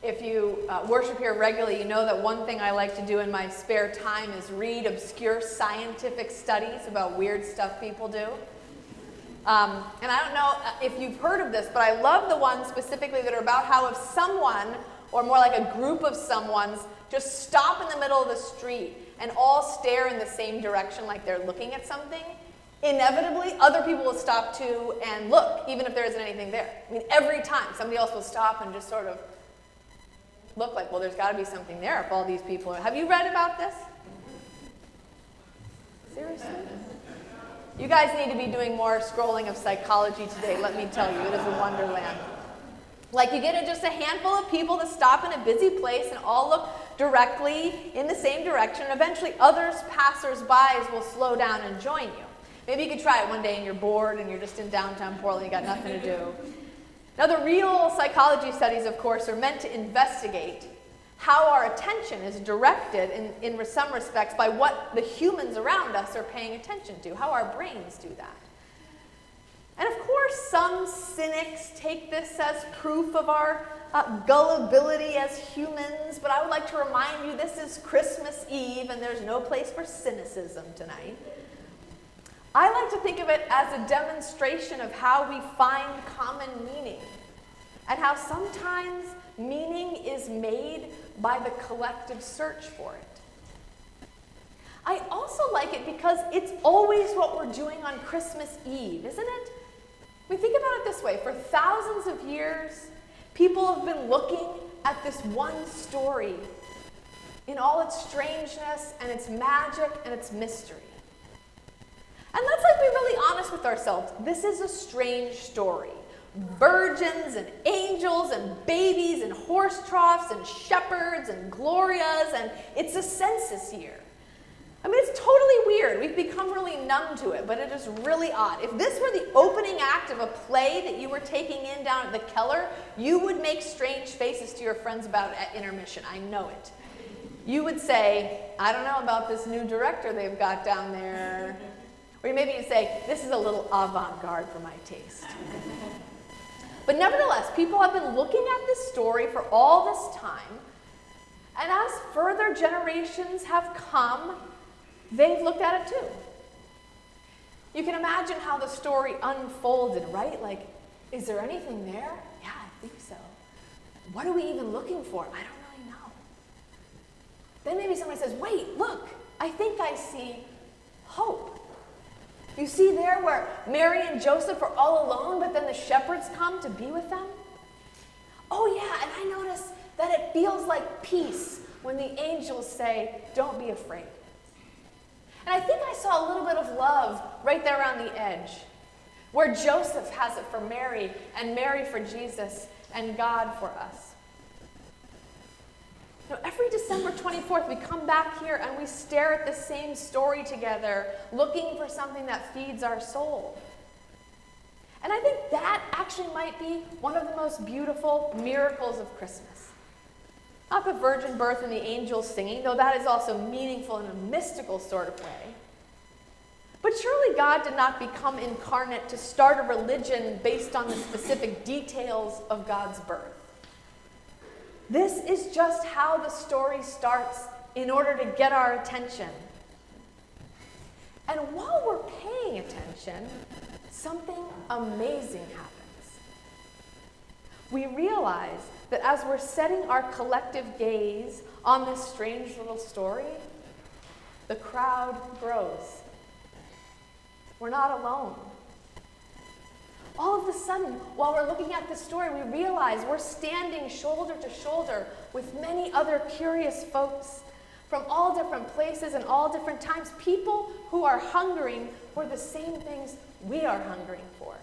If you worship here regularly, you know that one thing I like to do in my spare time is read obscure scientific studies about weird stuff people do. And I don't know if you've heard of this, but I love the ones specifically that are about how if someone, or more like a group of someones, just stop in the middle of the street and all stare in the same direction like they're looking at something, inevitably other people will stop too and look, even if there isn't anything there. I mean, every time somebody else will stop and just sort of look like, well, there's got to be something there if all these people are. Have you read about this? Seriously? You guys need to be doing more scrolling of psychology today, let me tell you. It is a wonderland. Like, you get just a handful of people to stop in a busy place and all look directly in the same direction. Eventually, others, passers-by, will slow down and join you. Maybe you could try it one day and you're bored and you're just in downtown Portland, you got nothing to do. Now, the real psychology studies, of course, are meant to investigate how our attention is directed in some respects by what the humans around us are paying attention to, how our brains do that. And of course, some cynics take this as proof of our gullibility as humans, but I would like to remind you this is Christmas Eve and there's no place for cynicism tonight. I like to think of it as a demonstration of how we find common meaning and how sometimes meaning is made by the collective search for it. I also like it because it's always what we're doing on Christmas Eve, isn't it? We think about it this way. For thousands of years, people have been looking at this one story in all its strangeness and its magic and its mystery. And let's be really honest with ourselves. This is a strange story. Virgins and angels and babies and horse troughs and shepherds and glorias, and it's a census year. I mean, it's totally weird. We've become really numb to it, but it is really odd. If this were the opening act of a play that you were taking in down at the Keller, you would make strange faces to your friends about it at intermission. I know it. You would say, I don't know about this new director they've got down there. Or maybe you'd say, this is a little avant-garde for my taste. But nevertheless, people have been looking at this story for all this time, and as further generations have come, they've looked at it too. You can imagine how the story unfolded, right? Like, is there anything there? Yeah, I think so. What are we even looking for? I don't really know. Then maybe somebody says, wait, look, I think I see hope. You see there where Mary and Joseph are all alone, but then the shepherds come to be with them? Oh yeah, and I notice that it feels like peace when the angels say, don't be afraid. And I think I saw a little bit of love right there on the edge, where Joseph has it for Mary, and Mary for Jesus, and God for us. Now, every December 24th, we come back here and we stare at the same story together, looking for something that feeds our soul. And I think that actually might be one of the most beautiful miracles of Christmas. Not the virgin birth and the angels singing, though that is also meaningful in a mystical sort of way. But surely God did not become incarnate to start a religion based on the specific details of God's birth. This is just how the story starts in order to get our attention. And while we're paying attention, something amazing happens. We realize that as we're setting our collective gaze on this strange little story, the crowd grows. We're not alone. All of a sudden, while we're looking at this story, we realize we're standing shoulder to shoulder with many other curious folks from all different places and all different times, people who are hungering for the same things we are hungering for.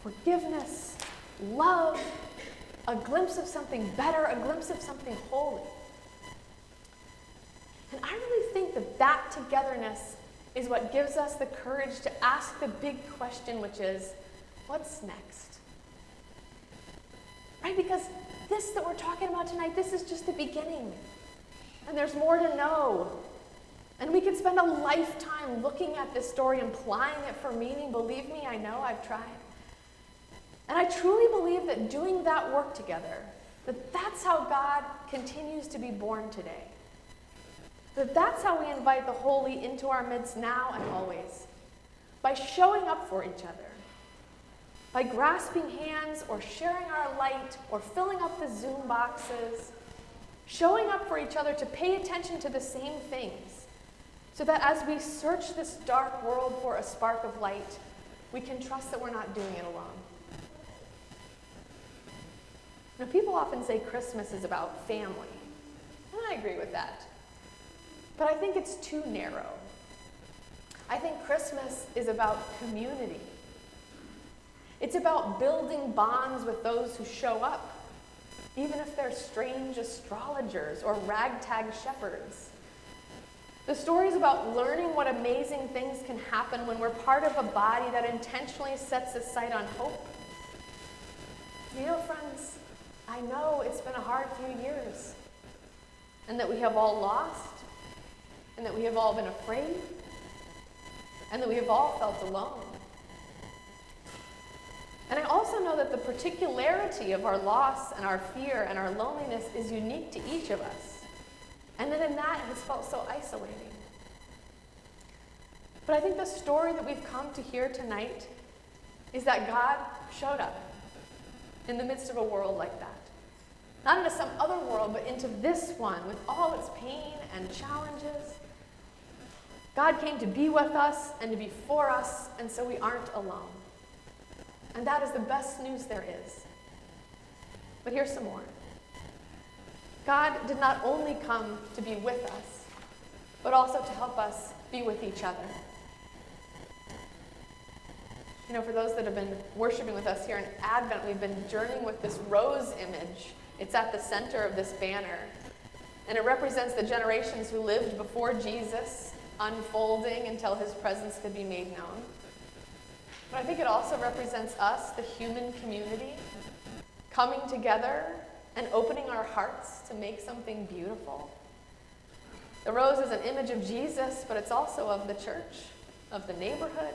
Forgiveness, love, a glimpse of something better, a glimpse of something holy. And I really think that that togetherness is what gives us the courage to ask the big question, which is, what's next? Right? Because this that we're talking about tonight, this is just the beginning. And there's more to know. And we could spend a lifetime looking at this story, implying it for meaning. Believe me, I know, I've tried. And I truly believe that doing that work together, That's how God continues to be born today. That's how we invite the holy into our midst now and always. By showing up for each other. By grasping hands or sharing our light or filling up the Zoom boxes. Showing up for each other to pay attention to the same things. So that as we search this dark world for a spark of light, we can trust that we're not doing it alone. Now, people often say Christmas is about family. And I agree with that. But I think it's too narrow. I think Christmas is about community. It's about building bonds with those who show up, even if they're strange astrologers or ragtag shepherds. The story is about learning what amazing things can happen when we're part of a body that intentionally sets its sight on hope. You know, friends, I know it's been a hard few years, and that we have all lost, and that we have all been afraid, and that we have all felt alone. And I also know that the particularity of our loss and our fear and our loneliness is unique to each of us, and that in that it has felt so isolating. But I think the story that we've come to hear tonight is that God showed up in the midst of a world like that. Not into some other world, but into this one with all its pain and challenges. God came to be with us and to be for us, and so we aren't alone. And that is the best news there is. But here's some more. God did not only come to be with us, but also to help us be with each other. You know, for those that have been worshiping with us here in Advent, we've been journeying with this rose image. It's at the center of this banner. And it represents the generations who lived before Jesus, unfolding until his presence could be made known. But I think it also represents us, the human community, coming together and opening our hearts to make something beautiful. The rose is an image of Jesus, but it's also of the church, of the neighborhood,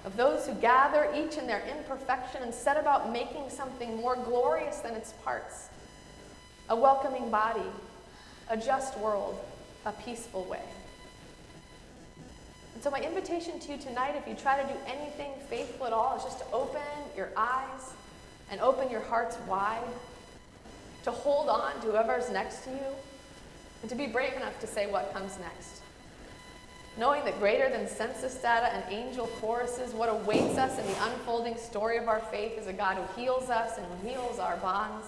of those who gather each in their imperfection and set about making something more glorious than its parts. A welcoming body, a just world, a peaceful way. And so my invitation to you tonight, if you try to do anything faithful at all, is just to open your eyes and open your hearts wide, to hold on to whoever's next to you, and to be brave enough to say what comes next. Knowing that greater than census data and angel choruses, what awaits us in the unfolding story of our faith is a God who heals us and who heals our bonds,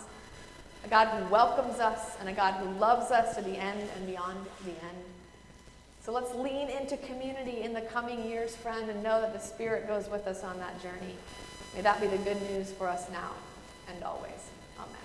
a God who welcomes us, and a God who loves us to the end and beyond the end. So let's lean into community in the coming years, friend, and know that the Spirit goes with us on that journey. May that be the good news for us now and always. Amen.